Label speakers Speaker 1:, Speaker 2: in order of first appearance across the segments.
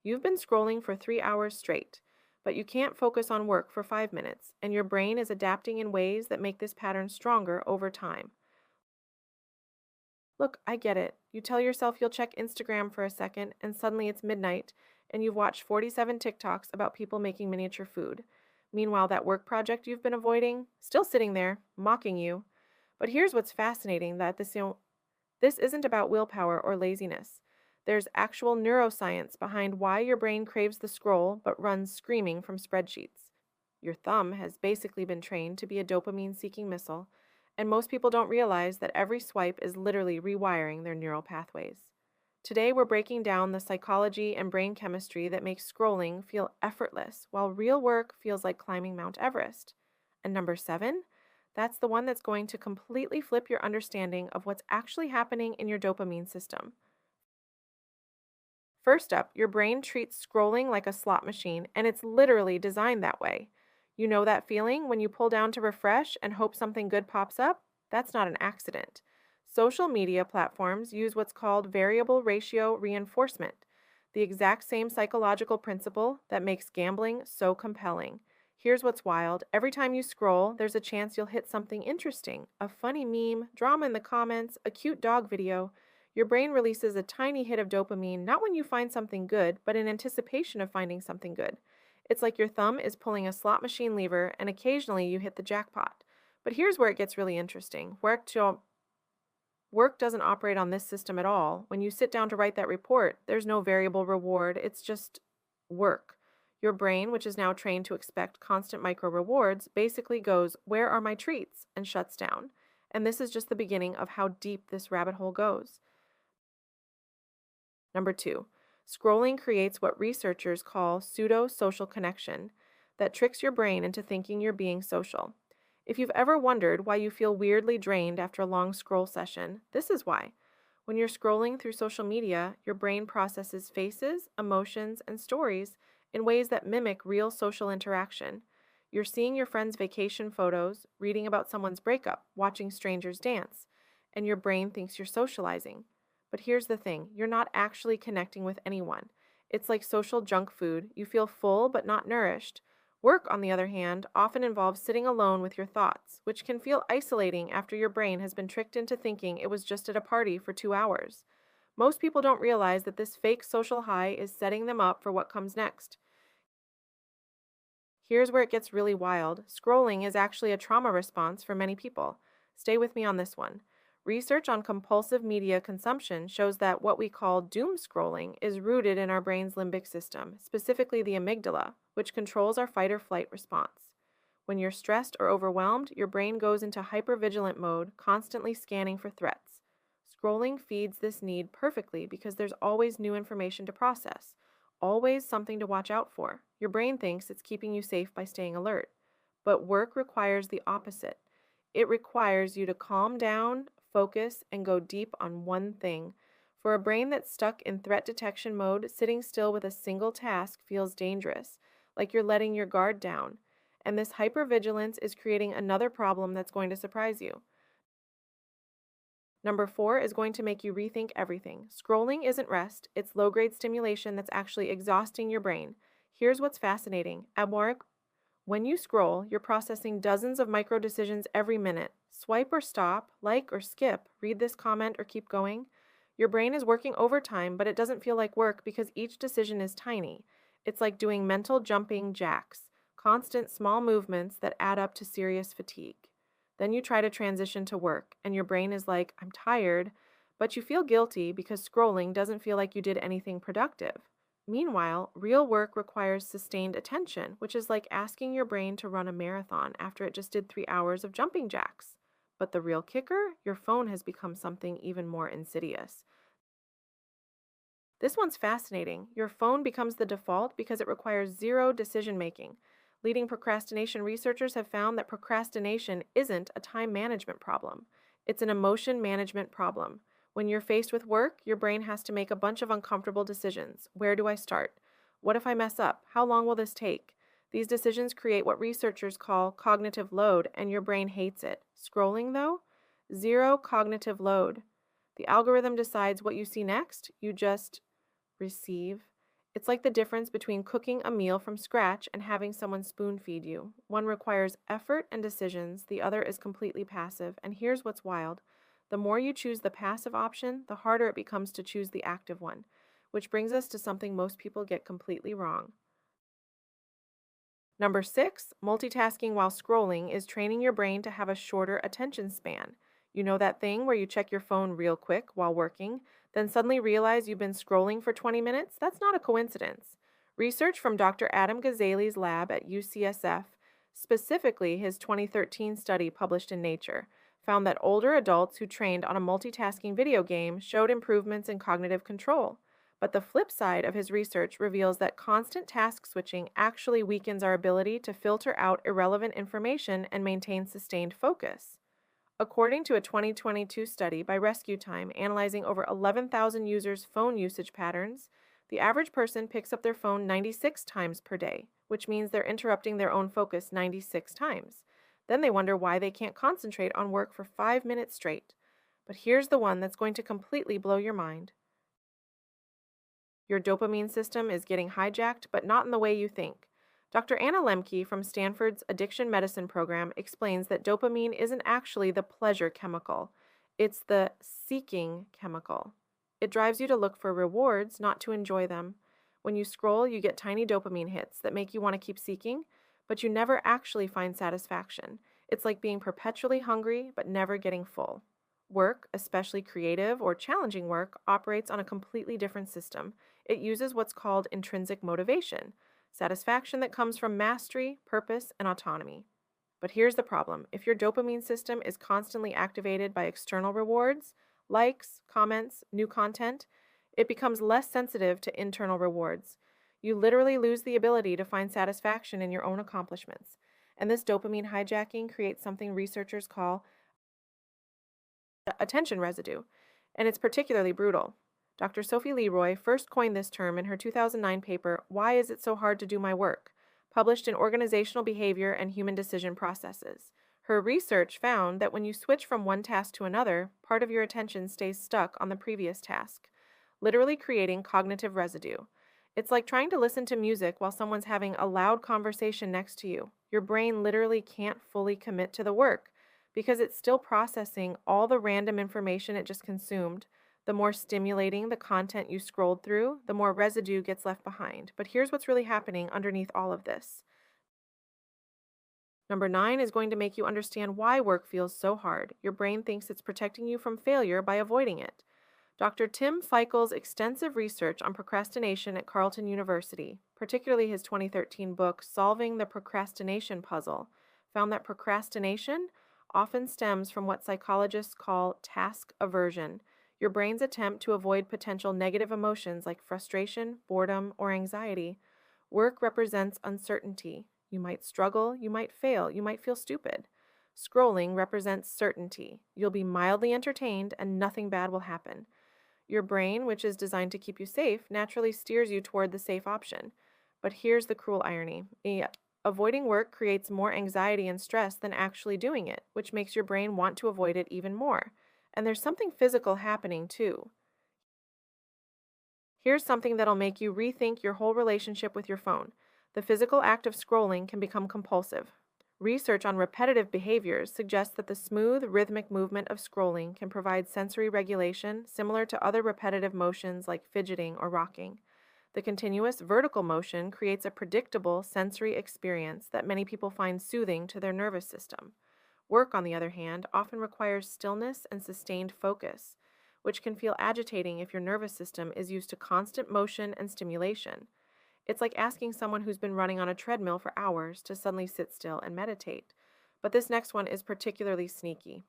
Speaker 1: You've been scrolling for 3 hours straight, but you can't focus on work for 5 minutes, and your brain is adapting in ways that make this pattern stronger over time. Look, I get it. You tell yourself you'll check Instagram for a second, and suddenly it's midnight, and you've watched 47 TikToks about people making miniature food. Meanwhile, that work project you've been avoiding, still sitting there, mocking you. But here's what's fascinating that this isn't about willpower or laziness. There's actual neuroscience behind why your brain craves the scroll but runs screaming from spreadsheets. Your thumb has basically been trained to be a dopamine seeking missile, and most people don't realize that every swipe is literally rewiring their neural pathways. Today, we're breaking down the psychology and brain chemistry that makes scrolling feel effortless, while real work feels like climbing Mount Everest. And number seven, that's the one that's going to completely flip your understanding of what's actually happening in your dopamine system. First up, your brain treats scrolling like a slot machine, and it's literally designed that way. You know that feeling when you pull down to refresh and hope something good pops up? That's not an accident. Social media platforms use what's called variable ratio reinforcement, the exact same psychological principle that makes gambling so compelling. Here's what's wild. Every time you scroll, there's a chance you'll hit something interesting, a funny meme, drama in the comments, a cute dog video. Your brain releases a tiny hit of dopamine not when you find something good, but in anticipation of finding something good. It's like your thumb is pulling a slot machine lever and occasionally you hit the jackpot. But here's where it gets really interesting. Work doesn't operate on this system at all. When you sit down to write that report, there's no variable reward, it's just work. Your brain, which is now trained to expect constant micro rewards, basically goes, "Where are my treats?" and shuts down. And this is just the beginning of how deep this rabbit hole goes. Number two, scrolling creates what researchers call pseudo-social connection that tricks your brain into thinking you're being social. If you've ever wondered why you feel weirdly drained after a long scroll session, this is why. When you're scrolling through social media, your brain processes faces, emotions, and stories in ways that mimic real social interaction. You're seeing your friends' vacation photos, reading about someone's breakup, watching strangers dance, and your brain thinks you're socializing. But here's the thing, you're not actually connecting with anyone. It's like social junk food. You feel full but not nourished. Work, on the other hand, often involves sitting alone with your thoughts, which can feel isolating after your brain has been tricked into thinking it was just at a party for 2 hours. Most people don't realize that this fake social high is setting them up for what comes next. Here's where it gets really wild. Scrolling is actually a trauma response for many people. Stay with me on this one. Research on compulsive media consumption shows that what we call doom scrolling is rooted in our brain's limbic system, specifically the amygdala, which controls our fight or flight response. When you're stressed or overwhelmed, your brain goes into hypervigilant mode, constantly scanning for threats. Scrolling feeds this need perfectly because there's always new information to process, always something to watch out for. Your brain thinks it's keeping you safe by staying alert. But work requires the opposite. It requires you to calm down, focus, and go deep on one thing. For a brain that's stuck in threat detection mode, sitting still with a single task feels dangerous, like you're letting your guard down. And this hypervigilance is creating another problem that's going to surprise you. Number four is going to make you rethink everything. Scrolling isn't rest, it's low-grade stimulation that's actually exhausting your brain. Here's what's fascinating. At work, when you scroll, you're processing dozens of micro decisions every minute. Swipe or stop, like or skip, read this comment or keep going. Your brain is working overtime, but it doesn't feel like work because each decision is tiny. It's like doing mental jumping jacks, constant small movements that add up to serious fatigue. Then you try to transition to work, and your brain is like, "I'm tired," but you feel guilty because scrolling doesn't feel like you did anything productive. Meanwhile, real work requires sustained attention, which is like asking your brain to run a marathon after it just did 3 hours of jumping jacks. But the real kicker, your phone has become something even more insidious. This one's fascinating. Your phone becomes the default because it requires zero decision making. Leading procrastination researchers have found that procrastination isn't a time management problem. It's an emotion management problem. When you're faced with work, your brain has to make a bunch of uncomfortable decisions. Where do I start? What if I mess up? How long will this take? These decisions create what researchers call cognitive load, and your brain hates it. Scrolling, though? Zero cognitive load. The algorithm decides what you see next. You just receive. It's like the difference between cooking a meal from scratch and having someone spoon feed you. One requires effort and decisions, the other is completely passive. And here's what's wild: the more you choose the passive option, the harder it becomes to choose the active one. Which brings us to something most people get completely wrong. Number six, multitasking while scrolling is training your brain to have a shorter attention span. You know that thing where you check your phone real quick while working, then suddenly realize you've been scrolling for 20 minutes? That's not a coincidence. Research from Dr. Adam Ghazali's lab at UCSF, specifically his 2013 study published in Nature, found that older adults who trained on a multitasking video game showed improvements in cognitive control. But the flip side of his research reveals that constant task switching actually weakens our ability to filter out irrelevant information and maintain sustained focus. According to a 2022 study by Rescue Time analyzing over 11,000 users' phone usage patterns, the average person picks up their phone 96 times per day, which means they're interrupting their own focus 96 times. Then they wonder why they can't concentrate on work for 5 minutes straight. But here's the one that's going to completely blow your mind. Your dopamine system is getting hijacked, but not in the way you think. Dr. Anna Lemke from Stanford's Addiction Medicine program explains that dopamine isn't actually the pleasure chemical, it's the seeking chemical. It drives you to look for rewards, not to enjoy them. When you scroll, you get tiny dopamine hits that make you want to keep seeking, but you never actually find satisfaction. It's like being perpetually hungry, but never getting full. Work, especially creative or challenging work, operates on a completely different system. It uses what's called intrinsic motivation, satisfaction that comes from mastery, purpose, and autonomy. But here's the problem: if your dopamine system is constantly activated by external rewards, likes, comments, new content, it becomes less sensitive to internal rewards. You literally lose the ability to find satisfaction in your own accomplishments. And this dopamine hijacking creates something researchers call attention residue, and it's particularly brutal. Dr. Sophie Leroy first coined this term in her 2009 paper, Why Is It So Hard to Do My Work?, published in Organizational Behavior and Human Decision Processes. Her research found that when you switch from one task to another, part of your attention stays stuck on the previous task, literally creating cognitive residue. It's like trying to listen to music while someone's having a loud conversation next to you. Your brain literally can't fully commit to the work because it's still processing all the random information it just consumed. The more stimulating the content you scrolled through, the more residue gets left behind. But here's what's really happening underneath all of this. Number 9 is going to make you understand why work feels so hard. Your brain thinks it's protecting you from failure by avoiding it. Dr. Tim Feichel's extensive research on procrastination at Carleton University, particularly his 2013 book, Solving the Procrastination Puzzle, found that procrastination often stems from what psychologists call task aversion, your brain's attempt to avoid potential negative emotions like frustration, boredom, or anxiety. Work represents uncertainty. You might struggle, you might fail, you might feel stupid. Scrolling represents certainty. You'll be mildly entertained and nothing bad will happen. Your brain, which is designed to keep you safe, naturally steers you toward the safe option. But here's the cruel irony. Avoiding work creates more anxiety and stress than actually doing it, which makes your brain want to avoid it even more. And there's something physical happening too. Here's something that'll make you rethink your whole relationship with your phone. The physical act of scrolling can become compulsive. Research on repetitive behaviors suggests that the smooth, rhythmic movement of scrolling can provide sensory regulation similar to other repetitive motions like fidgeting or rocking. The continuous vertical motion creates a predictable sensory experience that many people find soothing to their nervous system. Work, on the other hand, often requires stillness and sustained focus, which can feel agitating if your nervous system is used to constant motion and stimulation. It's like asking someone who's been running on a treadmill for hours to suddenly sit still and meditate. But this next one is particularly sneaky.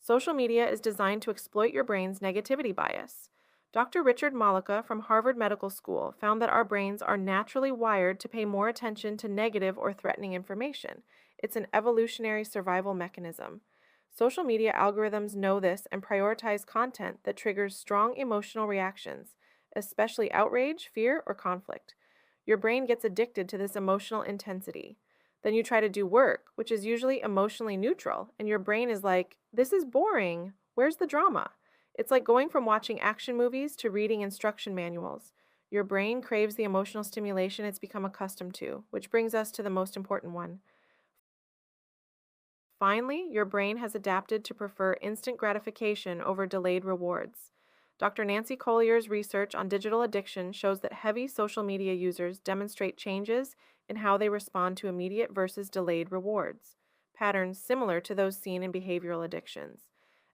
Speaker 1: Social media is designed to exploit your brain's negativity bias. Dr. Richard Malika from Harvard Medical School found that our brains are naturally wired to pay more attention to negative or threatening information. It's an evolutionary survival mechanism. Social media algorithms know this and prioritize content that triggers strong emotional reactions, especially outrage, fear, or conflict. Your brain gets addicted to this emotional intensity. Then you try to do work, which is usually emotionally neutral, and your brain is like, this is boring. Where's the drama? It's like going from watching action movies to reading instruction manuals. Your brain craves the emotional stimulation it's become accustomed to, which brings us to the most important one. Finally, your brain has adapted to prefer instant gratification over delayed rewards. Dr. Nancy Collier's research on digital addiction shows that heavy social media users demonstrate changes in how they respond to immediate versus delayed rewards, patterns similar to those seen in behavioral addictions.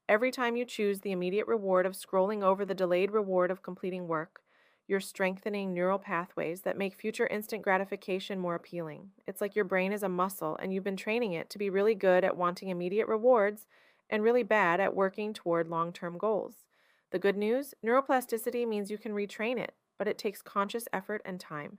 Speaker 1: Every time you choose the immediate reward of scrolling over the delayed reward of completing work, you're strengthening neural pathways that make future instant gratification more appealing. It's like your brain is a muscle and you've been training it to be really good at wanting immediate rewards and really bad at working toward long term goals. The good news, neuroplasticity means you can retrain it, but it takes conscious effort and time.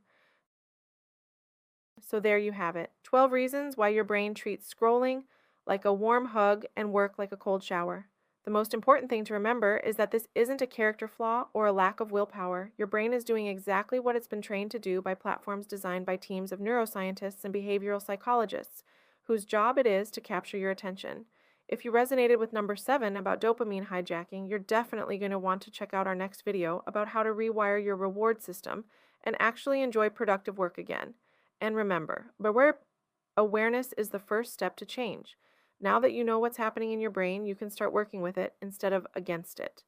Speaker 1: So there you have it, 12 reasons why your brain treats scrolling like a warm hug and work like a cold shower. The most important thing to remember is that this isn't a character flaw or a lack of willpower. Your brain is doing exactly what it's been trained to do by platforms designed by teams of neuroscientists and behavioral psychologists, whose job it is to capture your attention. If you resonated with number 7 about dopamine hijacking, you're definitely going to want to check out our next video about how to rewire your reward system and actually enjoy productive work again. And remember, awareness is the first step to change. Now that you know what's happening in your brain, you can start working with it instead of against it.